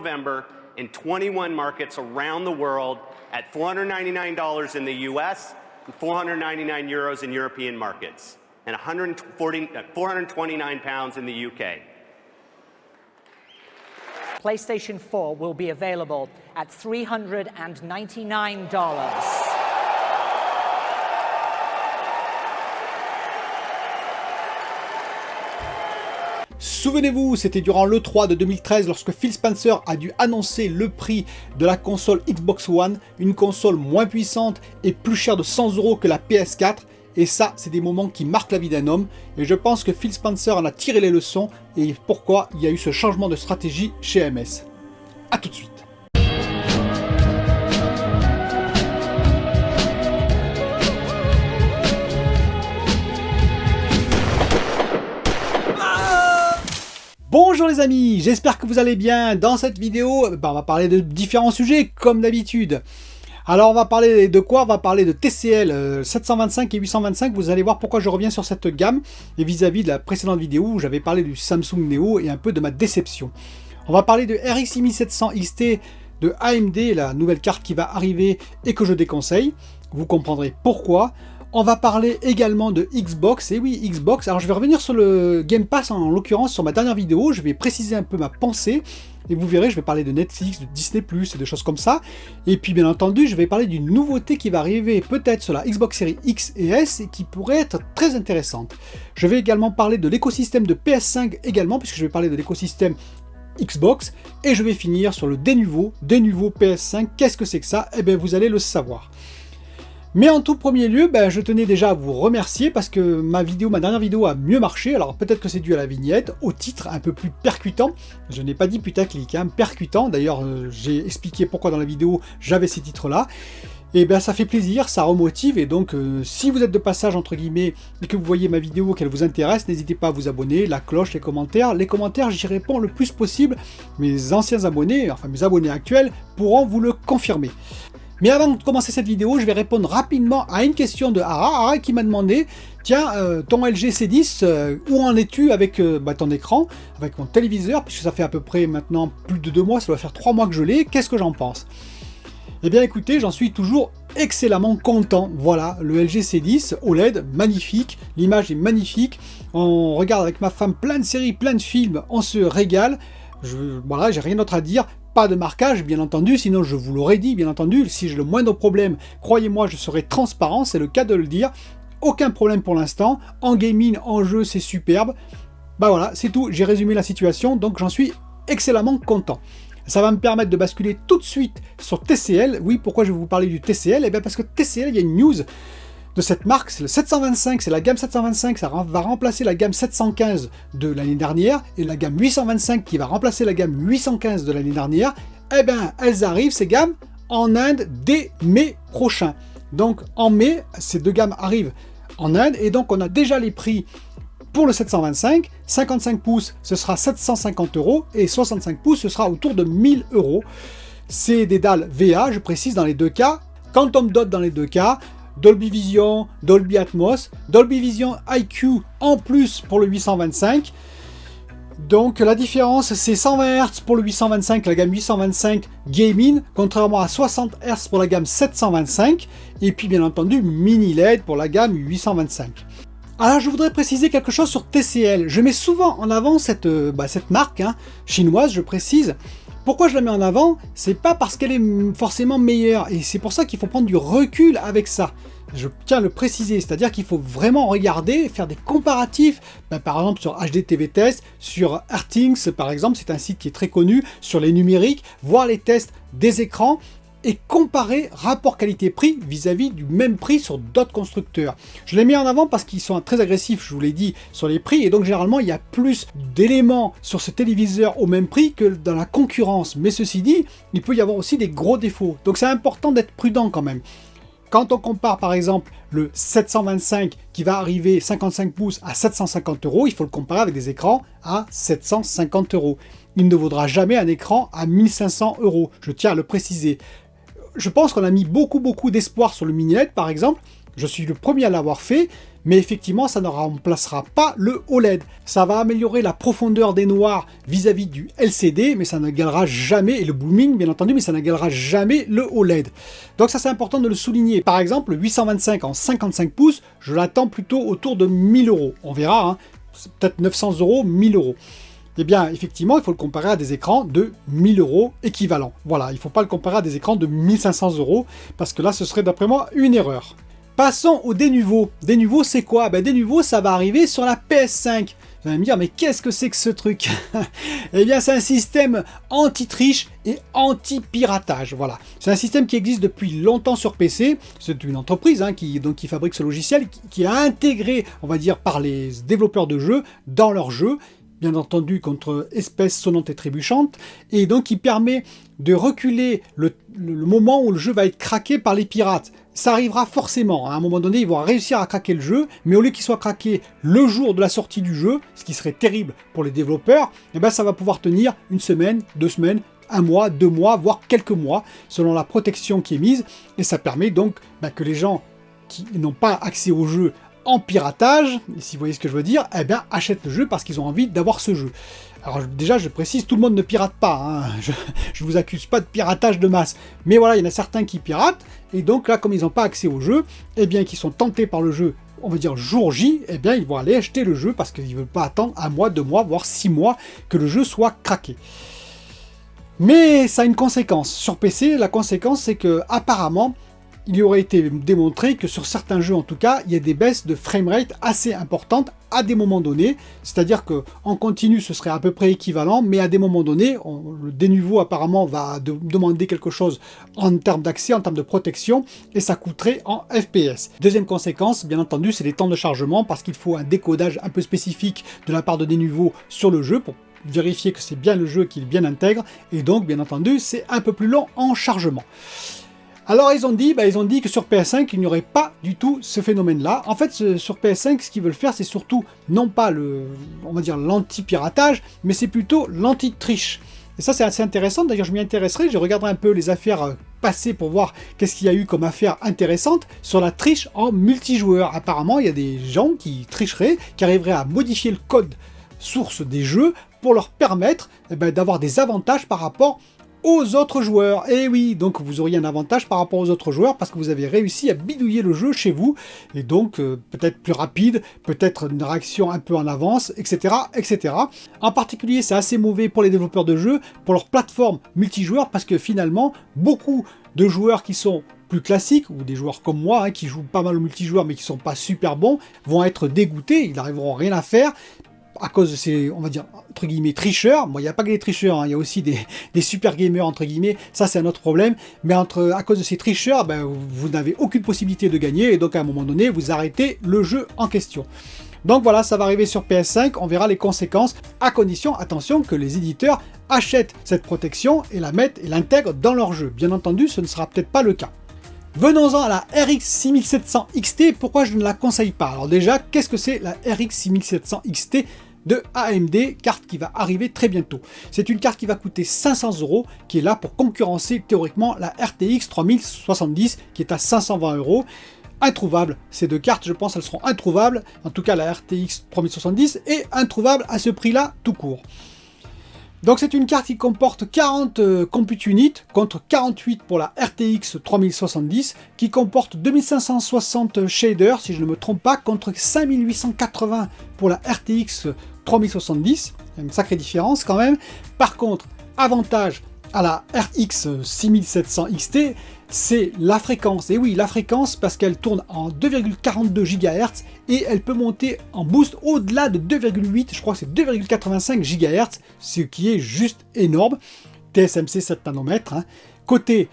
November in 21 markets around the world at $499 in the US and 499 euros in European markets and 429 pounds in the UK. PlayStation 4 will be available at $399. Souvenez-vous, c'était durant l'E3 de 2013 lorsque Phil Spencer a dû annoncer le prix de la console Xbox One, une console moins puissante et plus chère de 100 € que la PS4. Et ça, c'est des moments qui marquent la vie d'un homme. Et je pense que Phil Spencer en a tiré les leçons et pourquoi il y a eu ce changement de stratégie chez MS. A tout de suite. Bonjour les amis, j'espère que vous allez bien. Dans cette vidéo, on va parler de différents sujets comme d'habitude. Alors on va parler de quoi? On va parler de TCL 725 et 825, vous allez voir pourquoi je reviens sur cette gamme et vis-à-vis de la précédente vidéo où j'avais parlé du Samsung Neo et un peu de ma déception. On va parler de RX 6700 XT de AMD, la nouvelle carte qui va arriver et que je déconseille, vous comprendrez pourquoi. On va parler également de Xbox, et oui Xbox, alors je vais revenir sur le Game Pass en l'occurrence sur ma dernière vidéo, je vais préciser un peu ma pensée. Et vous verrez, je vais parler de Netflix, de Disney+, et de choses comme ça. Et puis bien entendu, je vais parler d'une nouveauté qui va arriver peut-être sur la Xbox Series X et S et qui pourrait être très intéressante. Je vais également parler de l'écosystème de PS5 également, puisque je vais parler de l'écosystème Xbox. Et je vais finir sur le Denuvo PS5. Qu'est-ce que c'est que ça? Eh bien, vous allez le savoir. Mais en tout premier lieu, je tenais déjà à vous remercier parce que ma dernière vidéo a mieux marché. Alors peut-être que c'est dû à la vignette, au titre un peu plus percutant. Je n'ai pas dit putaclic, hein, percutant. D'ailleurs, j'ai expliqué pourquoi dans la vidéo j'avais ces titres-là. Et ça fait plaisir, ça remotive. Et donc, si vous êtes de passage entre guillemets et que vous voyez ma vidéo, qu'elle vous intéresse, n'hésitez pas à vous abonner, la cloche, les commentaires. Les commentaires, j'y réponds le plus possible. Mes anciens abonnés, enfin mes abonnés actuels, pourront vous le confirmer. Mais avant de commencer cette vidéo, je vais répondre rapidement à une question de Ara qui m'a demandé « Tiens, ton LG C10, où en es-tu avec ton écran, avec mon téléviseur, puisque ça fait à peu près maintenant plus de 2 mois, ça doit faire 3 mois que je l'ai, qu'est-ce que j'en pense ?» Eh bien écoutez, j'en suis toujours excellemment content. Voilà, le LG C10 OLED, magnifique, l'image est magnifique, on regarde avec ma femme plein de séries, plein de films, on se régale, voilà, j'ai rien d'autre à dire. Pas de marquage, bien entendu, sinon je vous l'aurais dit, bien entendu, si j'ai le moindre problème, croyez-moi, je serai transparent, c'est le cas de le dire. Aucun problème pour l'instant, en gaming, en jeu, c'est superbe. Voilà, c'est tout, j'ai résumé la situation, donc j'en suis excellemment content. Ça va me permettre de basculer tout de suite sur TCL. Oui, pourquoi je vais vous parler du TCL? Eh bien parce que TCL, il y a une news de cette marque, c'est le 725, c'est la gamme 725, ça va remplacer la gamme 715 de l'année dernière, et la gamme 825 qui va remplacer la gamme 815 de l'année dernière, eh bien elles arrivent, ces gammes, en Inde dès mai prochain. Donc en mai, ces deux gammes arrivent en Inde, et donc on a déjà les prix pour le 725, 55 pouces ce sera 750 €, et 65 pouces ce sera autour de 1000 €. C'est des dalles VA, je précise, dans les deux cas, Quantum Dot dans les deux cas, Dolby Vision, Dolby Atmos, Dolby Vision IQ en plus pour le 825. Donc la différence c'est 120 Hz pour le 825, la gamme 825 Gaming, contrairement à 60 Hz pour la gamme 725, et puis bien entendu mini LED pour la gamme 825. Alors je voudrais préciser quelque chose sur TCL. Je mets souvent en avant cette marque chinoise, je précise. Pourquoi je la mets en avant? C'est pas parce qu'elle est forcément meilleure, et c'est pour ça qu'il faut prendre du recul avec ça. Je tiens à le préciser, c'est-à-dire qu'il faut vraiment regarder, faire des comparatifs, par exemple sur HD TV Test, sur Artings par exemple, c'est un site qui est très connu, sur les numériques, voir les tests des écrans, et comparer rapport qualité-prix vis-à-vis du même prix sur d'autres constructeurs. Je les mets en avant parce qu'ils sont très agressifs, je vous l'ai dit, sur les prix, et donc généralement il y a plus d'éléments sur ce téléviseur au même prix que dans la concurrence. Mais ceci dit, il peut y avoir aussi des gros défauts, donc c'est important d'être prudent quand même. Quand on compare par exemple le 725 qui va arriver 55 pouces à 750 €, il faut le comparer avec des écrans à 750 €. Il ne vaudra jamais un écran à 1500 €, je tiens à le préciser. Je pense qu'on a mis beaucoup d'espoir sur le mini LED par exemple, Je suis le premier à l'avoir fait, mais effectivement, ça ne remplacera pas le OLED. Ça va améliorer la profondeur des noirs vis-à-vis du LCD, mais ça n'égalera jamais, et le booming bien entendu, mais ça n'égalera jamais le OLED. Donc ça c'est important de le souligner. Par exemple, le 825 en 55 pouces, je l'attends plutôt autour de 1000 €. On verra, hein, peut-être 900 €, 1000 €. Eh bien, effectivement, il faut le comparer à des écrans de 1000 € équivalent. Voilà, il ne faut pas le comparer à des écrans de 1500 €, parce que là, ce serait d'après moi une erreur. Passons au dénuveau. Dénuveau, c'est quoi? Dénuveau, ça va arriver sur la PS5. Vous allez me dire, mais qu'est-ce que c'est que ce truc? Eh bien, c'est un système anti-triche et anti-piratage. Voilà. C'est un système qui existe depuis longtemps sur PC. C'est une entreprise qui fabrique ce logiciel, qui a intégré, on va dire, par les développeurs de jeux, dans leurs jeux, bien entendu contre espèces sonnantes et trébuchantes, et donc qui permet de reculer le moment où le jeu va être craqué par les pirates. Ça arrivera forcément, à un moment donné ils vont réussir à craquer le jeu, mais au lieu qu'il soit craqué le jour de la sortie du jeu, ce qui serait terrible pour les développeurs, eh ben ça va pouvoir tenir une semaine, 2 semaines, 1 mois, 2 mois, voire quelques mois, selon la protection qui est mise, et ça permet donc que les gens qui n'ont pas accès au jeu en piratage, si vous voyez ce que je veux dire, eh bien achètent le jeu parce qu'ils ont envie d'avoir ce jeu. Alors déjà, je précise, tout le monde ne pirate pas, hein. Je vous accuse pas de piratage de masse, mais voilà, il y en a certains qui piratent, et donc là, comme ils n'ont pas accès au jeu, eh bien, qu'ils sont tentés par le jeu, on va dire jour J, eh bien, ils vont aller acheter le jeu parce qu'ils ne veulent pas attendre 1 mois, 2 mois, voire 6 mois que le jeu soit craqué. Mais ça a une conséquence. Sur PC, la conséquence, c'est que apparemment, il y aurait été démontré que sur certains jeux en tout cas, il y a des baisses de framerate assez importantes à des moments donnés. C'est-à-dire qu'en continu, ce serait à peu près équivalent, mais à des moments donnés, le dénuveau apparemment va demander quelque chose en termes d'accès, en termes de protection, et ça coûterait en FPS. Deuxième conséquence, bien entendu, c'est les temps de chargement, parce qu'il faut un décodage un peu spécifique de la part de Denuvo sur le jeu pour vérifier que c'est bien le jeu qu'il bien intègre, et donc, bien entendu, c'est un peu plus long en chargement. Alors ils ont dit que sur PS5 il n'y aurait pas du tout ce phénomène-là. En fait sur PS5 ce qu'ils veulent faire c'est surtout non pas on va dire l'anti-piratage, mais c'est plutôt l'anti-triche. Et ça c'est assez intéressant, d'ailleurs je m'y intéresserai, je regarderai un peu les affaires passées pour voir qu'est-ce qu'il y a eu comme affaires intéressantes sur la triche en multijoueur. Apparemment il y a des gens qui tricheraient, qui arriveraient à modifier le code source des jeux pour leur permettre d'avoir des avantages par rapport aux autres joueurs. Et oui, donc vous auriez un avantage par rapport aux autres joueurs parce que vous avez réussi à bidouiller le jeu chez vous, et donc peut-être plus rapide, peut-être une réaction un peu en avance, etc. etc. En particulier, c'est assez mauvais pour les développeurs de jeux, pour leur plateforme multijoueur, parce que finalement, beaucoup de joueurs qui sont plus classiques, ou des joueurs comme moi, qui jouent pas mal au multijoueur mais qui sont pas super bons, vont être dégoûtés, ils n'arriveront rien à faire, à cause de ces, on va dire, entre guillemets, tricheurs. Bon, il n'y a pas que des tricheurs, il y a aussi des super gamers, entre guillemets, ça c'est un autre problème, mais à cause de ces tricheurs, vous n'avez aucune possibilité de gagner, et donc à un moment donné, vous arrêtez le jeu en question. Donc voilà, ça va arriver sur PS5, on verra les conséquences, à condition, attention, que les éditeurs achètent cette protection et la mettent et l'intègrent dans leur jeu. Bien entendu, ce ne sera peut-être pas le cas. Venons-en à la RX 6700 XT, pourquoi je ne la conseille pas? Alors déjà, qu'est-ce que c'est la RX 6700 XT de AMD, carte qui va arriver très bientôt? C'est une carte qui va coûter 500 €, qui est là pour concurrencer théoriquement la RTX 3070, qui est à 520 €. Introuvable, ces deux cartes, je pense, elles seront introuvables, en tout cas la RTX 3070 est introuvable à ce prix-là tout court. Donc c'est une carte qui comporte 40 compute units contre 48 pour la RTX 3070, qui comporte 2560 shaders, si je ne me trompe pas, contre 5880 pour la RTX 3070. Il y a une sacrée différence quand même. Par contre, avantage à la RX 6700 XT, c'est la fréquence. Et oui, la fréquence, parce qu'elle tourne en 2,42 GHz et elle peut monter en boost au-delà de 2,8, je crois que c'est 2,85 GHz, ce qui est juste énorme. TSMC 7 nanomètres. Côté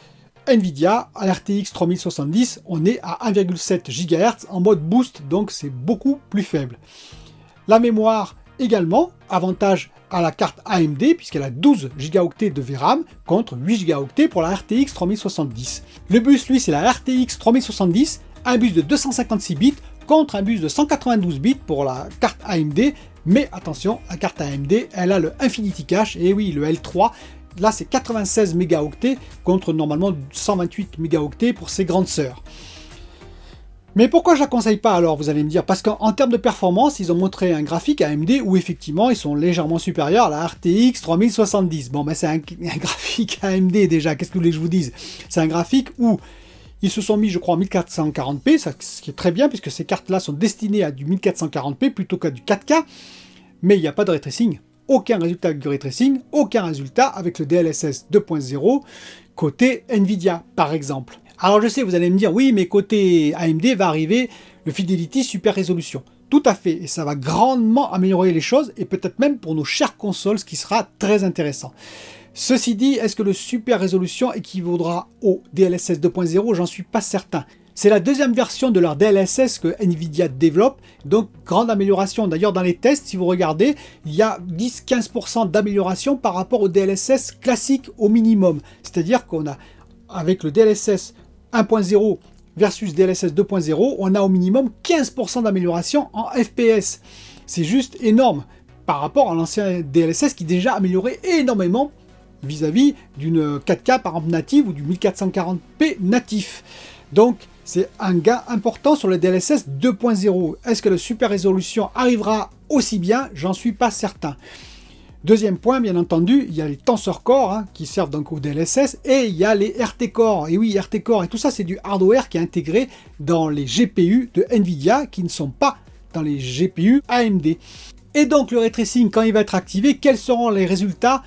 Nvidia, à RTX 3070, on est à 1,7 GHz en mode boost, donc c'est beaucoup plus faible. La mémoire également, avantage à la carte AMD puisqu'elle a 12 Go de VRAM contre 8 Go pour la RTX 3070. Le bus, lui, c'est la RTX 3070, un bus de 256 bits contre un bus de 192 bits pour la carte AMD, mais attention, la carte AMD, elle a le Infinity Cache, et oui, le L3, là c'est 96 mégaoctets contre normalement 128 mégaoctets pour ses grandes sœurs. Mais pourquoi je la conseille pas alors, vous allez me dire? Parce qu'en termes de performance, ils ont montré un graphique AMD où effectivement ils sont légèrement supérieurs à la RTX 3070. Bon, ben c'est un graphique AMD déjà, qu'est-ce que vous voulez que je vous dise? C'est un graphique où ils se sont mis, je crois, en 1440p, ce qui est très bien puisque ces cartes-là sont destinées à du 1440p plutôt qu'à du 4K, mais il n'y a pas de ray tracing. Aucun résultat avec du ray tracing, aucun résultat avec le DLSS 2.0 côté Nvidia, par exemple. Alors je sais, vous allez me dire, oui, mais côté AMD va arriver le Fidelity Super Résolution. Tout à fait, et ça va grandement améliorer les choses, et peut-être même pour nos chères consoles, ce qui sera très intéressant. Ceci dit, est-ce que le Super Résolution équivaudra au DLSS 2.0? J'en suis pas certain. C'est la deuxième version de leur DLSS que Nvidia développe, donc grande amélioration. D'ailleurs, dans les tests, si vous regardez, il y a 10-15% d'amélioration par rapport au DLSS classique au minimum. C'est-à-dire qu'on a, avec le DLSS 1.0 versus DLSS 2.0, on a au minimum 15% d'amélioration en FPS. C'est juste énorme par rapport à l'ancien DLSS qui déjà améliorait énormément vis-à-vis d'une 4K par exemple native ou du 1440p natif. Donc c'est un gain important sur le DLSS 2.0. Est-ce que le Super Résolution arrivera aussi bien? J'en suis pas certain. Deuxième point, bien entendu, il y a les tenseur core qui servent donc au DLSS et il y a les RT Core. Et oui, RT Core et tout ça, c'est du hardware qui est intégré dans les GPU de Nvidia qui ne sont pas dans les GPU AMD. Et donc le ray tracing, quand il va être activé, quels seront les résultats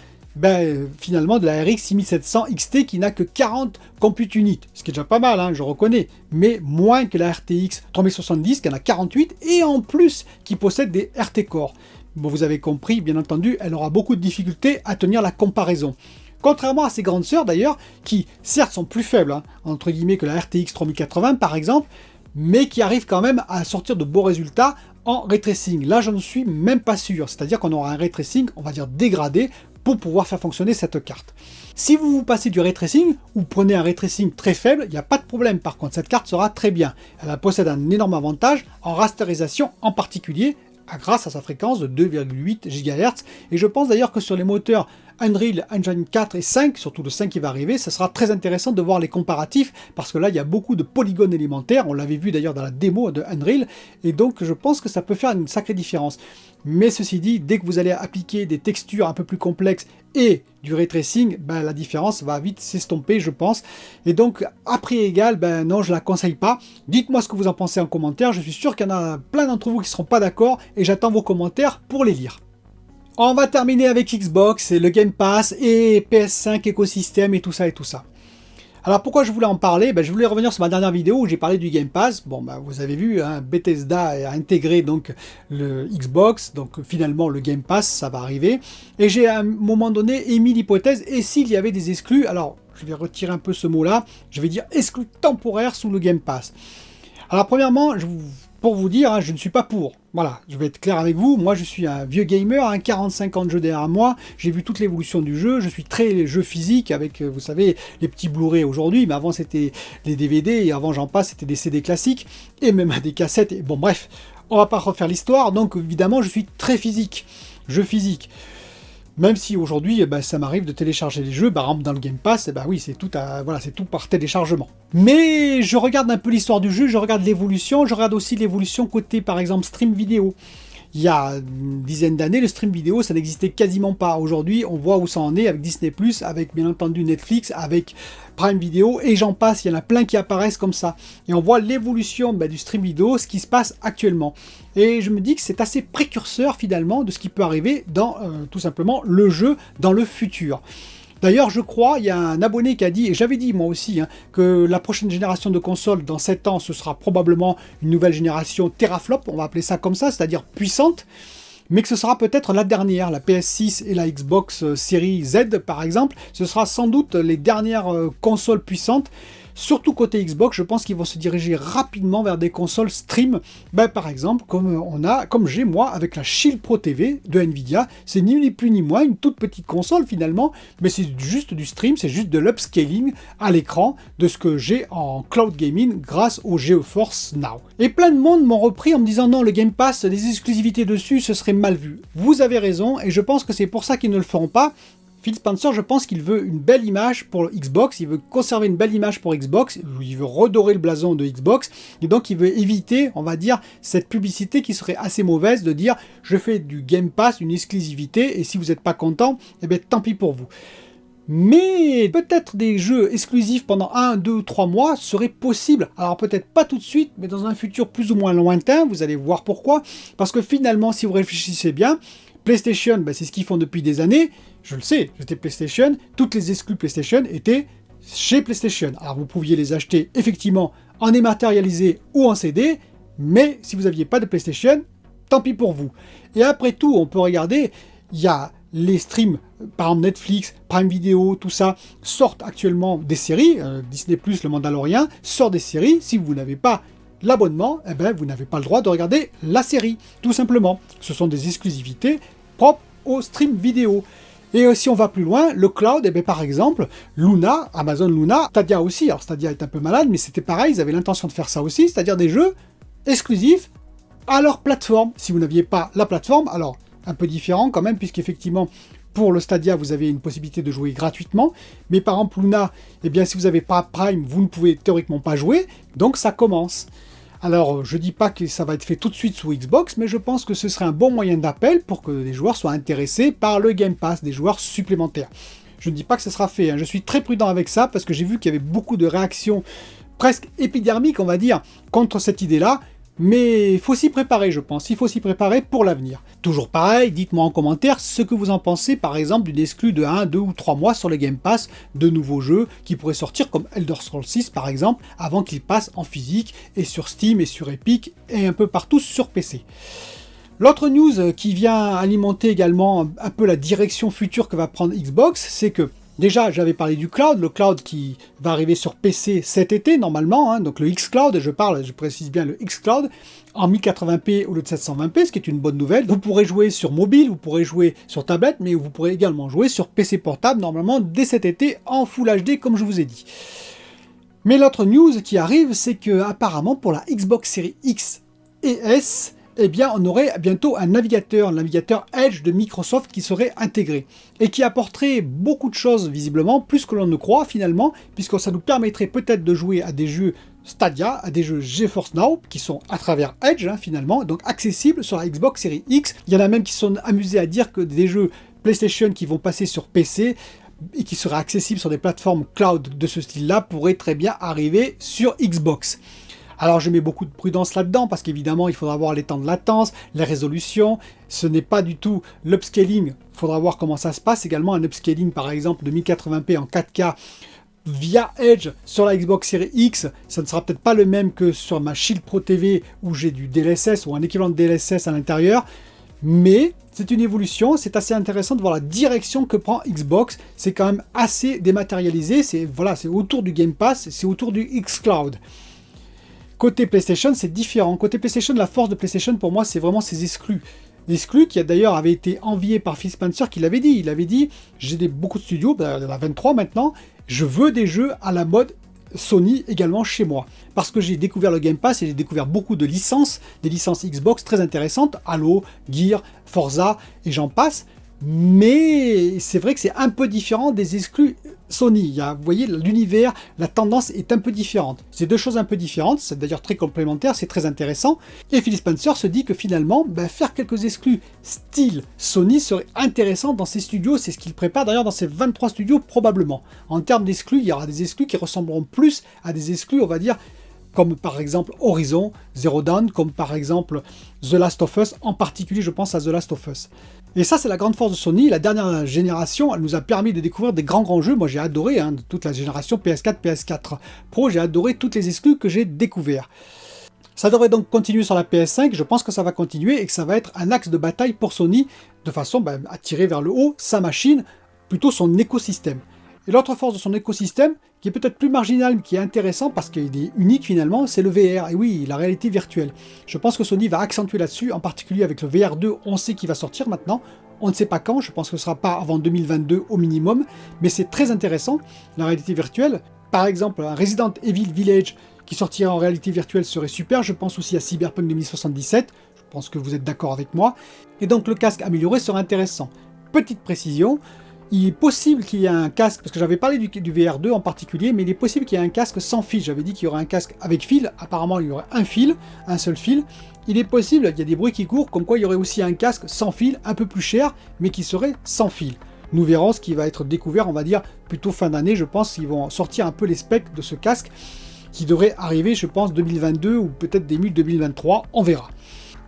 finalement de la RX 6700 XT qui n'a que 40 compute units, ce qui est déjà pas mal, je reconnais, mais moins que la RTX 3070 qui en a 48 et en plus qui possède des RT Core. Bon, vous avez compris, bien entendu, elle aura beaucoup de difficultés à tenir la comparaison. Contrairement à ses grandes sœurs d'ailleurs, qui certes sont plus faibles, entre guillemets, que la RTX 3080 par exemple, mais qui arrivent quand même à sortir de beaux résultats en ray tracing. Là, je ne suis même pas sûr, c'est-à-dire qu'on aura un ray tracing, on va dire dégradé, pour pouvoir faire fonctionner cette carte. Si vous vous passez du ray tracing, ou prenez un ray tracing très faible, il n'y a pas de problème. Par contre, cette carte sera très bien. Elle possède un énorme avantage en rasterisation en particulier, grâce à sa fréquence de 2,8 GHz. Et je pense d'ailleurs que sur les moteurs Unreal Engine 4 et 5, surtout le 5 qui va arriver, ça sera très intéressant de voir les comparatifs, parce que là, il y a beaucoup de polygones élémentaires. On l'avait vu d'ailleurs dans la démo de Unreal, et donc je pense que ça peut faire une sacrée différence. Mais ceci dit, dès que vous allez appliquer des textures un peu plus complexes et du ray tracing, la différence va vite s'estomper, je pense. Et donc, à prix égal, non, je ne la conseille pas. Dites-moi ce que vous en pensez en commentaire. Je suis sûr qu'il y en a plein d'entre vous qui ne seront pas d'accord et j'attends vos commentaires pour les lire. On va terminer avec Xbox et le Game Pass et PS5 écosystème et tout ça et tout ça. Alors pourquoi je voulais en parler? Je voulais revenir sur ma dernière vidéo où j'ai parlé du Game Pass. Bon, vous avez vu, Bethesda a intégré donc le Xbox, donc finalement le Game Pass, ça va arriver. Et j'ai à un moment donné émis l'hypothèse, et s'il y avait des exclus, alors je vais retirer un peu ce mot-là, je vais dire exclus temporaires sous le Game Pass. Alors premièrement, pour vous dire, je ne suis pas pour. Voilà, je vais être clair avec vous. Moi, je suis un vieux gamer, 45 ans de jeu derrière moi. J'ai vu toute l'évolution du jeu. Je suis très jeu physique avec, vous savez, les petits Blu-ray aujourd'hui. Mais avant, c'était les DVD. Et avant, j'en passe, c'était des CD classiques. Et même des cassettes. Et bon, bref, on va pas refaire l'histoire. Donc, évidemment, je suis très physique. Jeu physique. Même si aujourd'hui, ça m'arrive de télécharger les jeux, par exemple dans le Game Pass, oui, c'est tout par téléchargement. Mais je regarde un peu l'histoire du jeu, je regarde l'évolution, je regarde aussi l'évolution côté, par exemple, stream vidéo. Il y a une dizaine d'années, le stream vidéo, ça n'existait quasiment pas. Aujourd'hui, on voit où ça en est avec Disney+, avec bien entendu Netflix, avec Prime Video, et j'en passe, il y en a plein qui apparaissent comme ça. Et on voit l'évolution du stream vidéo, ce qui se passe actuellement. Et je me dis que c'est assez précurseur finalement de ce qui peut arriver dans tout simplement le jeu dans le futur. D'ailleurs, je crois, il y a un abonné qui a dit, et j'avais dit moi aussi, que la prochaine génération de consoles, dans 7 ans, ce sera probablement une nouvelle génération teraflop, on va appeler ça comme ça, c'est-à-dire puissante, mais que ce sera peut-être la dernière, la PS6 et la Xbox Series Z par exemple, ce sera sans doute les dernières consoles puissantes. Surtout côté Xbox, je pense qu'ils vont se diriger rapidement vers des consoles stream. Par exemple, comme j'ai moi avec la Shield Pro TV de Nvidia. C'est ni plus ni moins une toute petite console finalement, mais c'est juste du stream, c'est juste de l'upscaling à l'écran de ce que j'ai en cloud gaming grâce au GeForce Now. Et plein de monde m'ont repris en me disant non, le Game Pass, les exclusivités dessus, ce serait mal vu. Vous avez raison, et je pense que c'est pour ça qu'ils ne le feront pas. Phil Spencer, je pense qu'il veut une belle image pour Xbox, il veut conserver une belle image pour Xbox, il veut redorer le blason de Xbox, et donc il veut éviter, on va dire, cette publicité qui serait assez mauvaise de dire « je fais du Game Pass, une exclusivité, et si vous n'êtes pas content, eh bien tant pis pour vous ». Mais peut-être des jeux exclusifs pendant 1, 2 ou 3 mois seraient possibles. Alors peut-être pas tout de suite, mais dans un futur plus ou moins lointain, vous allez voir pourquoi. Parce que finalement, si vous réfléchissez bien, PlayStation, c'est ce qu'ils font depuis des années. Je le sais, j'étais PlayStation, toutes les exclus PlayStation étaient chez PlayStation. Alors vous pouviez les acheter effectivement en dématérialisé ou en CD, mais si vous n'aviez pas de PlayStation, tant pis pour vous. Et après tout, on peut regarder, il y a les streams, par exemple Netflix, Prime Video, tout ça, sortent actuellement des séries. Disney+, Le Mandalorian, sort des séries. Si vous n'avez pas l'abonnement, eh ben, vous n'avez pas le droit de regarder la série, tout simplement. Ce sont des exclusivités propres au stream vidéo. Et si on va plus loin, le cloud, par exemple, Luna, Amazon Luna, Stadia aussi, alors Stadia est un peu malade, mais c'était pareil, ils avaient l'intention de faire ça aussi, c'est-à-dire des jeux exclusifs à leur plateforme. Si vous n'aviez pas la plateforme, alors un peu différent quand même, puisqu'effectivement, pour le Stadia, vous avez une possibilité de jouer gratuitement, mais par exemple Luna, si vous n'avez pas Prime, vous ne pouvez théoriquement pas jouer, donc ça commence. Alors, je ne dis pas que ça va être fait tout de suite sous Xbox, mais je pense que ce serait un bon moyen d'appel pour que les joueurs soient intéressés par le Game Pass, des joueurs supplémentaires. Je ne dis pas que ce sera fait, je suis très prudent avec ça, parce que j'ai vu qu'il y avait beaucoup de réactions presque épidermiques, on va dire, contre cette idée-là, mais il faut s'y préparer, je pense, il faut s'y préparer pour l'avenir. Toujours pareil, dites-moi en commentaire ce que vous en pensez, par exemple, d'une exclue de 1, 2 ou 3 mois sur le Game Pass, de nouveaux jeux qui pourraient sortir, comme Elder Scrolls 6 par exemple, avant qu'il passe en physique, et sur Steam, et sur Epic, et un peu partout sur PC. L'autre news qui vient alimenter également un peu la direction future que va prendre Xbox, c'est que déjà, j'avais parlé du cloud, le cloud qui va arriver sur PC cet été, normalement, donc le xCloud, je précise bien le xCloud, en 1080p au lieu de 720p, ce qui est une bonne nouvelle. Vous pourrez jouer sur mobile, vous pourrez jouer sur tablette, mais vous pourrez également jouer sur PC portable, normalement, dès cet été, en Full HD, comme je vous ai dit. Mais l'autre news qui arrive, c'est que apparemment pour la Xbox Series X et S, on aurait bientôt un navigateur Edge de Microsoft qui serait intégré et qui apporterait beaucoup de choses visiblement, plus que l'on ne croit finalement, puisque ça nous permettrait peut-être de jouer à des jeux Stadia, à des jeux GeForce Now qui sont à travers Edge finalement, donc accessibles sur la Xbox Series X. Il y en a même qui sont amusés à dire que des jeux PlayStation qui vont passer sur PC et qui seraient accessibles sur des plateformes cloud de ce style-là pourraient très bien arriver sur Xbox. Alors je mets beaucoup de prudence là-dedans parce qu'évidemment il faudra voir les temps de latence, les résolutions, ce n'est pas du tout l'upscaling, il faudra voir comment ça se passe, également un upscaling par exemple de 1080p en 4K via Edge sur la Xbox Series X, ça ne sera peut-être pas le même que sur ma Shield Pro TV où j'ai du DLSS ou un équivalent de DLSS à l'intérieur, mais c'est une évolution, c'est assez intéressant de voir la direction que prend Xbox, c'est quand même assez dématérialisé, c'est autour du Game Pass, c'est autour du xCloud. Côté PlayStation, c'est différent. Côté PlayStation, la force de PlayStation, pour moi, c'est vraiment ses exclus. L'exclu qui d'ailleurs avait été envié par Phil Spencer, qui l'avait dit. Il avait dit, j'ai beaucoup de studios, il y en a 23 maintenant, je veux des jeux à la mode Sony également chez moi. Parce que j'ai découvert le Game Pass et j'ai découvert beaucoup de licences, des licences Xbox très intéressantes, Halo, Gear, Forza, et j'en passe. Mais c'est vrai que c'est un peu différent des exclus Sony. Vous voyez, l'univers, la tendance est un peu différente. C'est deux choses un peu différentes, c'est d'ailleurs très complémentaire, c'est très intéressant. Et Phil Spencer se dit que finalement, faire quelques exclus style Sony serait intéressant dans ses studios. C'est ce qu'il prépare d'ailleurs dans ses 23 studios probablement. En termes d'exclus, il y aura des exclus qui ressembleront plus à des exclus, on va dire, comme par exemple Horizon Zero Dawn, comme par exemple The Last of Us, en particulier je pense à The Last of Us. Et ça c'est la grande force de Sony, la dernière génération, elle nous a permis de découvrir des grands jeux, moi j'ai adoré, de toute la génération PS4, PS4 Pro, j'ai adoré toutes les exclus que j'ai découverts. Ça devrait donc continuer sur la PS5, je pense que ça va continuer et que ça va être un axe de bataille pour Sony, de façon à tirer vers le haut sa machine, plutôt son écosystème. Et l'autre force de son écosystème, qui est peut-être plus marginal, mais qui est intéressant parce qu'il est unique finalement, c'est le VR. Et oui, la réalité virtuelle. Je pense que Sony va accentuer là-dessus, en particulier avec le VR 2, on sait qu'il va sortir maintenant. On ne sait pas quand, je pense que ce ne sera pas avant 2022 au minimum, mais c'est très intéressant, la réalité virtuelle. Par exemple, un Resident Evil Village qui sortirait en réalité virtuelle serait super. Je pense aussi à Cyberpunk 2077, je pense que vous êtes d'accord avec moi. Et donc le casque amélioré serait intéressant. Petite précision, il est possible qu'il y ait un casque, parce que j'avais parlé du VR2 en particulier, mais il est possible qu'il y ait un casque sans fil. J'avais dit qu'il y aurait un casque avec fil, apparemment il y aurait un fil, un seul fil. Il est possible, il y a des bruits qui courent, comme quoi il y aurait aussi un casque sans fil, un peu plus cher, mais qui serait sans fil. Nous verrons ce qui va être découvert, on va dire, plutôt fin d'année, je pense qu'ils vont sortir un peu les specs de ce casque, qui devrait arriver, je pense, 2022 ou peut-être début 2023, on verra.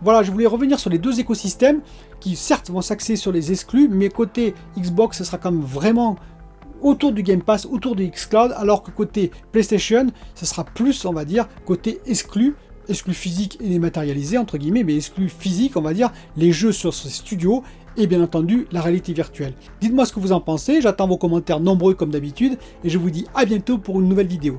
Voilà, je voulais revenir sur les deux écosystèmes, qui certes vont s'axer sur les exclus, mais côté Xbox, ce sera quand même vraiment autour du Game Pass, autour du xCloud, alors que côté PlayStation, ce sera plus, on va dire, côté exclu physique et dématérialisé, entre guillemets, mais exclu physique, on va dire, les jeux sur ces studios, et bien entendu, la réalité virtuelle. Dites-moi ce que vous en pensez, j'attends vos commentaires nombreux comme d'habitude, et je vous dis à bientôt pour une nouvelle vidéo.